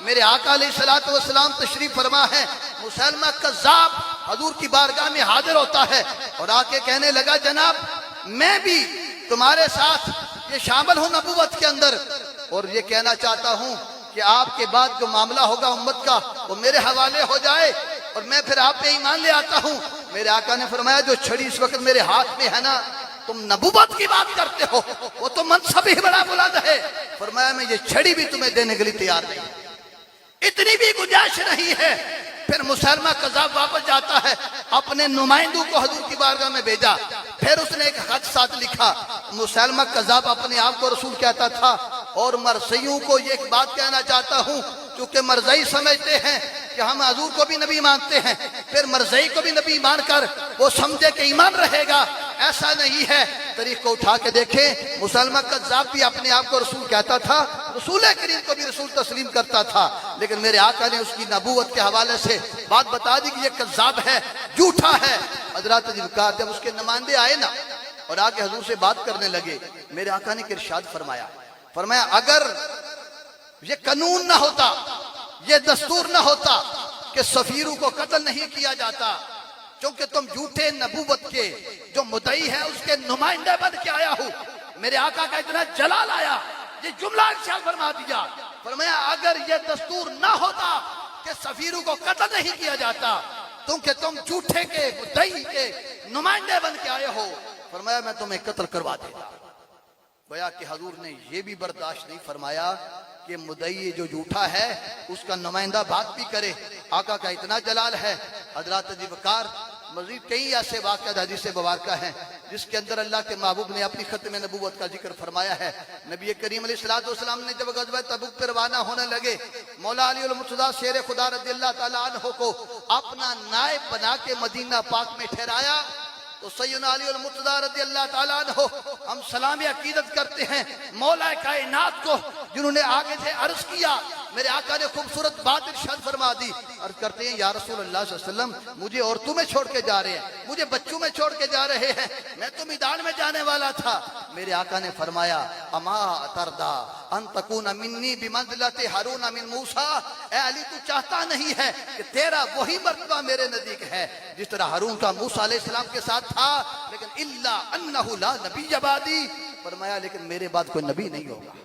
میرے آقا علیہ الصلوۃ والسلام تشریف فرما ہے، مسلمہ کذاب حضور کی بارگاہ میں حاضر ہوتا ہے اور آ کے کہنے لگا جناب میں بھی تمہارے ساتھ یہ شامل ہوں نبوت کے اندر، اور یہ کہنا چاہتا ہوں کہ آپ کے بعد جو معاملہ ہوگا امت کا وہ میرے حوالے ہو جائے اور میں پھر آپ پہ ایمان لے آتا ہوں۔ میرے آقا نے فرمایا جو چھڑی اس وقت میرے ہاتھ میں ہے نا، تم نبوت کی بات کرتے ہو، وہ تو منصب ہی بڑا بلند ہے، فرمایا میں یہ چھڑی بھی تمہیں دینے کے لیے تیار نہیں، اتنی بھی گنجائش نہیں ہے۔ پھر مسلمہ کذاب واپس جاتا ہے، اپنے نمائندوں کو حضور کی بارگاہ میں بھیجا، پھر اس نے ایک خط ساتھ لکھا۔ مسلمہ کذاب اپنے آپ کو رسول کہتا تھا اور مرثیوں کو یہ ایک بات کہنا چاہتا ہوں، کیونکہ مرزئی سمجھتے ہیں کہ ہم حضور کو بھی نبی مانتے ہیں، پھر مرزئی کو بھی نبی مان کر وہ سمجھے کہ ایمان رہے گا، ایسا نہیں ہے۔ تاریخ کو اٹھا کے دیکھیں، مسلمہ کذاب بھی اپنے آپ کو رسول کہتا تھا، رسول کریم کو بھی رسول تسلیم کرتا تھا، لیکن میرے آقا نے اس کی نبوت کے حوالے سے بات بتا دی کہ یہ کذاب ہے، جھوٹا ہے۔ حضرات ذوالفقار جب اس کے نمائندے آئے نا اور آگے حضور سے بات کرنے لگے، میرے آقا نے ارشاد فرمایا اگر یہ قانون نہ ہوتا، یہ دستور نہ ہوتا کہ سفیروں کو قتل نہیں کیا جاتا، چونکہ تم جھوٹے نبوت کے جو مدعی ہے اس کے نمائندے بن کے آیا ہوں۔ میرے آقا کا اتنا جلال آیا، یہ جملہ ارشاد فرما دیا، فرمایا اگر یہ دستور نہ ہوتا کہ سفیروں کو قتل نہیں کیا جاتا، کیونکہ تم جھوٹے کے مدعی کے نمائندے بن کے آئے ہو، فرمایا میں تمہیں قتل کروا دیتا۔ گویا کہ حضور نے یہ بھی برداشت نہیں فرمایا کہ مدعی جو جھوٹا ہے اس کا نمائندہ بات بھی کرے۔ آقا کا اتنا جلال ہے۔ حضرات ذوالفقار مزید کئی ایسے واقعات حدیث مبارکہ ہیں جس کے اندر اللہ کے محبوب نے اپنی ختم نبوت کا ذکر فرمایا ہے۔ نبی کریم علیہ السلام نے جب غزوہ تبوک پر روانہ ہونے لگے، مولا علی المرتضیٰ شیر خدا رضی اللہ تعالیٰ عنہ کو اپنا نائب بنا کے مدینہ پاک میں ٹھہرایا، تو سیدنا علی المرتضیٰ رضی اللہ تعالیٰ عنہ ہم سلام عقیدت کرتے ہیں مولا کائنات کو، جنہوں نے آگے سے عرض کیا۔ میرے آقا نے خوبصورت بات ارشاد فرما دی، عرض کرتے ہیں یا رسول اللہ صلی اللہ علیہ وسلم مجھے عورتوں میں چھوڑ کے جا رہے ہیں، مجھے بچوں میں چھوڑ کے جا رہے ہیں، میں تو میدان میں جانے والا تھا۔ میرے آقا نے فرمایا اما تردا ان تکون منی بمنزلت ہارون من موسیٰ، اے علی تو چاہتا نہیں ہے کہ تیرا وہی مرتبہ میرے نزدیک ہے جس طرح ہارون کا موسیٰ علیہ السلام کے ساتھ تھا، لیکن الا انہ لا نبی بعدی، فرمایا لیکن میرے بعد کوئی نبی نہیں ہوگا۔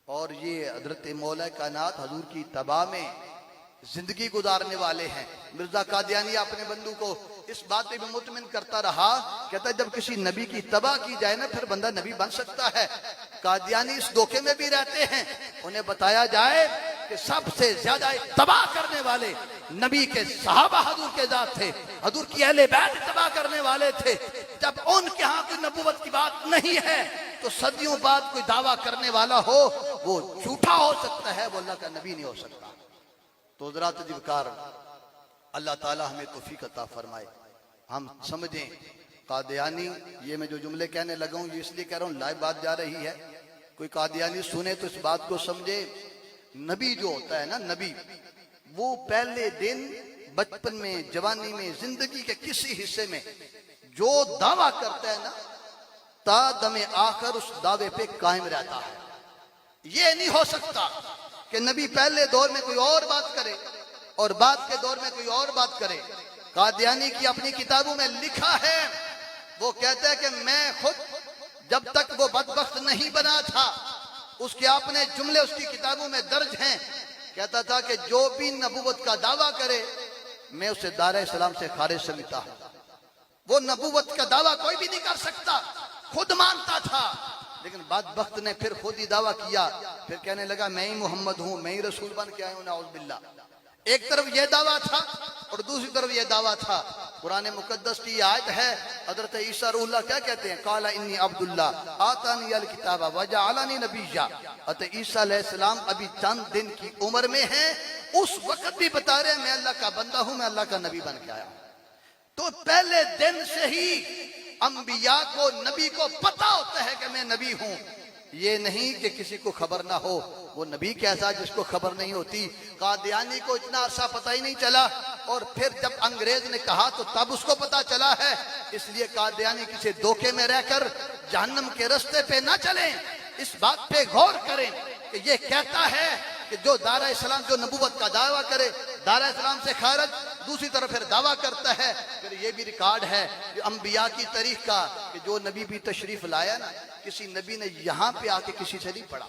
اور یہ حضرت مولا کائنات حضور کی اتباع میں زندگی گزارنے والے ہیں۔ مرزا قادیانی اپنے بندوں کو اس بات پہ بھی مطمئن کرتا رہا، کہتا ہے جب کسی نبی کی اتباع کی جائے نا پھر بندہ نبی بن سکتا ہے۔ قادیانی اس دھوکے میں بھی رہتے ہیں، انہیں بتایا جائے کہ سب سے زیادہ اتباع کرنے والے نبی کے صحابہ حضور کے ذات تھے، حضور کی اہل بیت اتباع کرنے والے تھے۔ جب ان کے ہاں کوئی نبوت کی بات نہیں ہے تو صدیوں بعد کوئی دعویٰ کرنے والا ہو وہ جھوٹا ہو سکتا ہے، وہ اللہ کا نبی نہیں ہو سکتا۔ تو حضرات ذوالفقار اللہ تعالی ہمیں توفیق عطا فرمائے، ہم سمجھیں قادیانی، یہ میں جو جملے کہنے لگا ہوں یہ اس لیے کہہ رہا ہوں لائیو بات جا رہی ہے، کوئی قادیانی سنے تو اس بات کو سمجھے۔ نبی جو ہوتا ہے نا، نبی وہ پہلے دن بچپن میں، جوانی میں، زندگی کے کسی حصے میں جو دعویٰ کرتا ہے نا تا دم آخر اس دعوے پہ قائم رہتا ہے۔ یہ نہیں ہو سکتا کہ نبی پہلے دور میں کوئی اور بات کرے اور بعد کے دور میں کوئی اور بات کرے۔ قادیانی کی اپنی کتابوں میں لکھا ہے، وہ کہتا ہے کہ میں خود جب تک وہ بدبخت نہیں بنا تھا، اس کے اپنے جملے اس کی کتابوں میں درج ہیں، کہتا تھا کہ جو بھی نبوت کا دعویٰ کرے میں اسے دار اسلام سے خارج سمجھتا ہوں۔ وہ نبوت کا دعویٰ کوئی بھی نہیں کر سکتا، خود مانتا تھا، لیکن بدبخت نے پھر خود ہی دعویٰ کیا، پھر کہنے لگا میں ہی محمد ہوں، میں ہی رسول بن کے آیا ہوں، نعوذ باللہ۔ ایک طرف یہ دعویٰ تھا اور دوسری طرف یہ دعویٰ تھا۔ قرآن مقدس کی آیت ہے، حضرت عیسیٰ روح اللہ کیا کہتے ہیں؟ قال انی عبد اللہ آتانی الکتاب وجعلنی نبیا۔ حضرت عیسیٰ علیہ السلام ابھی چند دن کی عمر میں ہیں، اس وقت بھی بتا رہے ہیں میں اللہ کا بندہ ہوں، میں اللہ کا نبی بن کے آیا ہوں۔ تو پہلے دن سے ہی انبیاء کو، نبی کو پتا ہوتا ہے کہ میں نبی ہوں، یہ نہیں کہ کسی کو خبر نہ ہو۔ وہ نبی کیسا جس کو خبر نہیں ہوتی؟ قادیانی کو اتنا عرصہ پتہ ہی نہیں چلا، اور پھر جب انگریز نے کہا تو تب اس کو پتا چلا ہے۔ اس لیے قادیانی کسی دھوکے میں رہ کر جہنم کے رستے پہ نہ چلیں، اس بات پہ غور کریں کہ یہ کہتا ہے کہ جو دارہ اسلام جو نبوت کا دعویٰ کرے دارہ اسلام سے خارج، دوسری طرف پھر دعویٰ کرتا ہے. پھر یہ بھی ریکارڈ ہے کہ انبیاء کی تاریخ کا کہ جو نبی بھی تشریف لایا نا، کسی نبی نے یہاں پہ آ کے کسی سے نہیں پڑھا.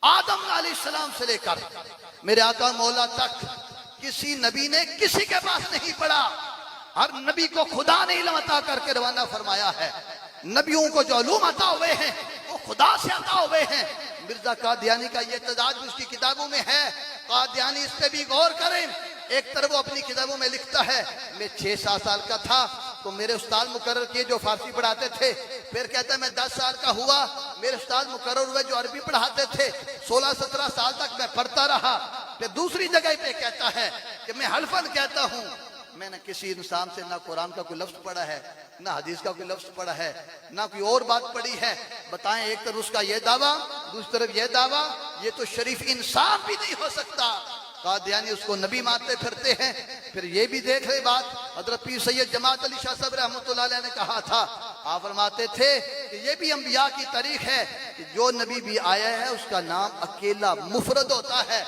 آدم علیہ السلام سے لے کر میرے آقا مولا تک کسی نبی نے کسی کے پاس نہیں پڑھا. ہر نبی کو خدا نے علم عطا کر کے روانہ فرمایا ہے. نبیوں کو جو علوم عطا ہوئے ہیں وہ خدا سے عطا ہوئے ہیں. مرزا قادیانی کا یہ اعتداد بھی اس کی کتابوں میں ہے. قادیانی اس پہ بھی غور کریں. ایک طرف وہ اپنی کتابوں میں لکھتا ہے میں 6-7 سال کا تھا تو میرے استاد مقرر کیے جو فارسی پڑھاتے تھے. پھر کہتا ہے میں 10 سال کا ہوا، میرے استاد مقرر ہوئے جو عربی پڑھاتے تھے. 16-17 سال تک میں پڑھتا رہا. پھر دوسری جگہ پہ کہتا ہے کہ میں حلفاً کہتا ہوں میں نے کسی انسان سے نہ قرآن کا کوئی لفظ پڑھا ہے، نہ حدیث کا کوئی لفظ پڑھا ہے، نہ کوئی اور بات پڑھی ہے. بتائیں، ایک طرف اس کا یہ دعویٰ، دوسری طرف یہ دعویٰ. یہ تو شریف انسان بھی نہیں ہو سکتا. قادیانی اس کو نبی مانتے پھرتے ہیں. پھر یہ بھی دیکھ رہے بات حضرت پیر سید جماعت علی شاہ صاحب رحمۃ اللہ علیہ نے کہا تھا. آپ فرماتے تھے کہ یہ بھی انبیاء کی تاریخ ہے کہ جو نبی بھی آیا ہے اس کا نام اکیلا مفرد ہوتا ہے.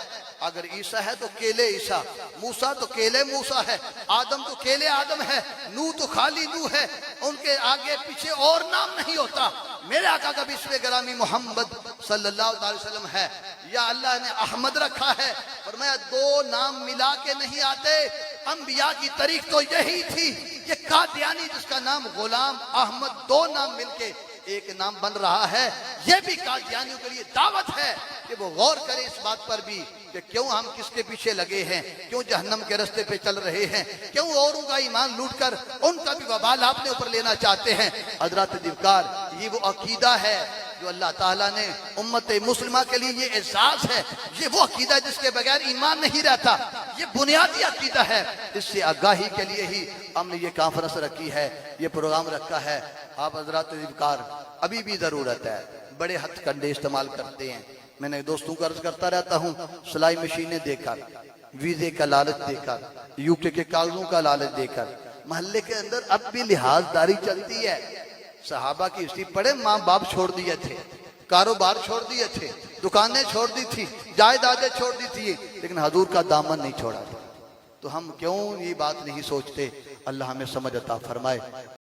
اگر عیسیٰ ہے تو کیلے عیسیٰ، موسیٰ تو کیلے موسیٰ ہے، آدم تو کیلے آدم ہے، نوح تو خالی نوح ہے. ان کے آگے پیچھے اور نام نہیں ہوتا. میرے آقا کا بھی اسم گرامی محمد صلی اللہ علیہ وسلم ہے. یا اللہ نے احمد رکھا ہے، فرمایا 2 نام ملا کے نہیں آتے. انبیاء کی تاریخ تو یہی تھی. یہ قادیانی جس کا نام غلام احمد 2 نام مل کے ایک نام بن رہا ہے. یہ بھی قادیانیوں کے لیے دعوت ہے کہ وہ غور کریں اس بات پر بھی کہ کیوں ہم کس کے پیچھے لگے ہیں، کیوں جہنم کے رستے پہ چل رہے ہیں، کیوں اوروں کا ایمان لوٹ کر ان کا بھی وبال اپنے اوپر لینا چاہتے ہیں. حضرات دیوکار، یہ وہ عقیدہ ہے جو اللہ تعالیٰ نے امت مسلمہ کے لیے یہ اعزاز ہے. یہ وہ عقیدہ ہے جس کے بغیر ایمان نہیں رہتا. یہ بنیادی عقیدہ ہے. اس سے آگاہی کے لیے ہی ہم نے یہ کانفرنس رکھی ہے، یہ پروگرام رکھا ہے. آپ حضرات دیوکار، ابھی بھی ضرورت ہے. بڑے ہتھ کنڈے استعمال کرتے ہیں. میں نے دوستوں کو عرض کرتا رہتا ہوں، سلائی مشینیں دے کر، ویزے کا لالچ دے کر، UK کے کاغذوں کا لالچ دے کر محلے کے اندر اب بھی لحاظ داری چلتی ہے. صحابہ کی ہسٹری پڑھے، ماں باپ چھوڑ دیے تھے، کاروبار چھوڑ دیے تھے، دکانیں چھوڑ دی تھی، جائیدادیں چھوڑ دی تھی، لیکن حضور کا دامن نہیں چھوڑا. تو ہم کیوں یہ بات نہیں سوچتے؟ اللہ ہمیں سمجھ عطا فرمائے.